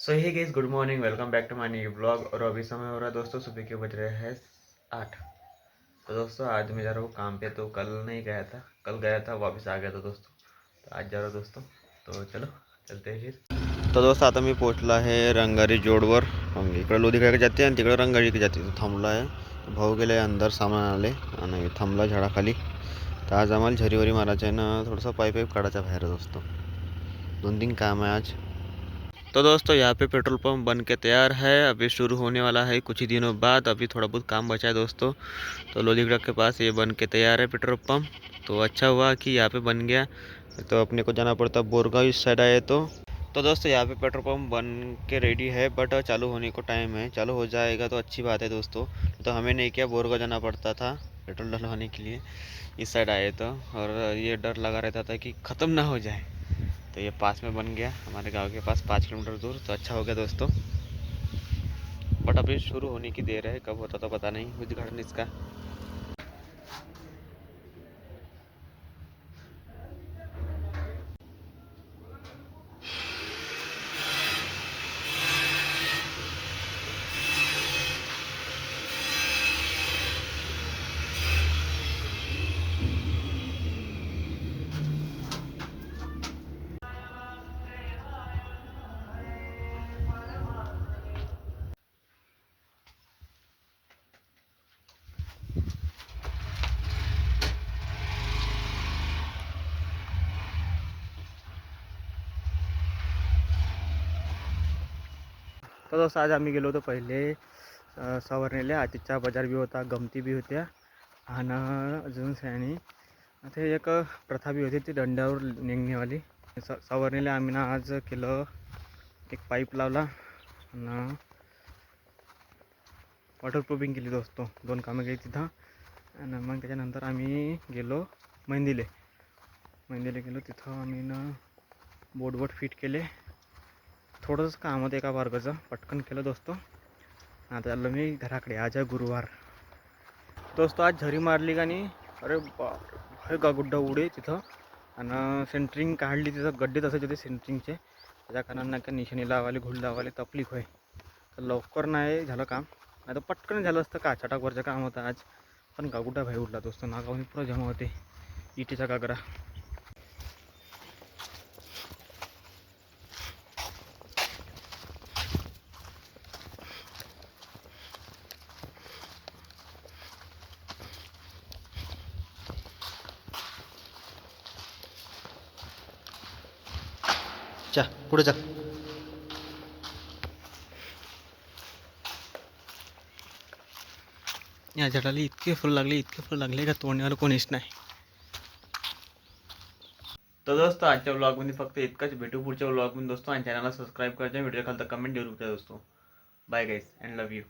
So hey guys, good morning, welcome back to my new blog. और अभी समय हो रहा है दोस्तों, सुबह के बज रहे हैं 8। तो दोस्तों आज मैं जा रहा हूँ काम पे। तो कल नहीं गया था, कल गया था, वापस आ गया था दोस्तों। तो आज जा रहा हूँ दोस्तों। तो चलो चलते हैं फिर। तो दोस्तों आता मी पोहोचला आहे रंगारी जोडवर. इकडं लोधीकडे जाते आणि तिकडे रंगारीकडे जाते. तो थांबला आहे. तो भाऊ गेले अंदर सामान आले आणि थांबला झाडाखाली. तर आज आम्हाला झरीवरी मारायचं आहे ना, थोडंसं पाईप काढायचा बाहेर दोस्तों. 2-3 काम है आज. तो दोस्तों यहाँ पे पेट्रोल पंप बन के तैयार है, अभी शुरू होने वाला है कुछ ही दिनों बाद. अभी थोड़ा बहुत काम बचा है दोस्तों. तो लोलीगढ़ के पास ये बन के तैयार है पेट्रोल पंप. तो अच्छा हुआ कि यहाँ पे बन गया. तो अपने को जाना पड़ता बोरगांव इस साइड आए तो दोस्तों यहाँ पे पेट्रोल पंप बन के रेडी है, बट चालू होने को टाइम है. चालू हो जाएगा तो अच्छी बात है दोस्तों. तो हमें नहीं किया, बोरगांव जाना पड़ता था पेट्रोल डलवाने के लिए. इस साइड आए तो, और ये डर लगा रहता था कि ख़त्म ना हो जाए. तो ये पास में बन गया हमारे गांव के पास, 5 किलोमीटर दूर. तो अच्छा हो गया दोस्तों. बट अभी शुरू होने की देर है, कब होता तो पता नहीं उद्घाटन इसका. तर दोस्तों आज आम्ही गेलो होतो पहिले सवारणीला. आतिथ्या बाजार बी होता, गमती बी होत्या आणि अजून सयानी ते एक प्रथा बी होती ती दंड्यावर निघणेवाली. सवारणीला आम्ही ना आज केलं, एक पाईप लावला आणि वॉटरप्रूफिंग केली दोस्तों. 2 कामं केली तिथं. आणि मग त्याच्यानंतर आम्ही गेलो मेहंदीला गेलो. तिथं आम्ही ना बोट फिट केले. थोडंसं काम होतं एका वर्गाचं, पटकन केलं दोस्तों. आता चाललो मी घराकडे. आज आहे गुरुवार दोस्तों. आज झरी मारली का नाही, अरे हे गुड्डा उडे तिथं. आणि सेंटरिंग काढली तिथं, गड्डे तसेच होते सेंटरिंगचे. त्याच्या कारणानं का निशाणी लावाले, घुड लावाले तकलीफ होय. तर लवकर नाही झालं काम, नाही तर पटकन झालं असतं. का चटाकवरचं काम होतं आज. पण गागुड्डा भाई उडला दोस्तों. नागावनी पुरा जमा होते इटीचा गागरा. चा पुढे चल. या झाडाला इतके फुल लागले का तोडण्याला कोणीच नाही. तो दोस्तों आजच्या ब्लॉगमध्ये फक्त इतकंच. भेटू पुढच्या ब्लॉगमध्ये दोस्तों. आणि चॅनलला सबस्क्राईब करायचं, व्हिडिओ खालता कमेंट जरूर करा दोस्तों. Bye guys and love you.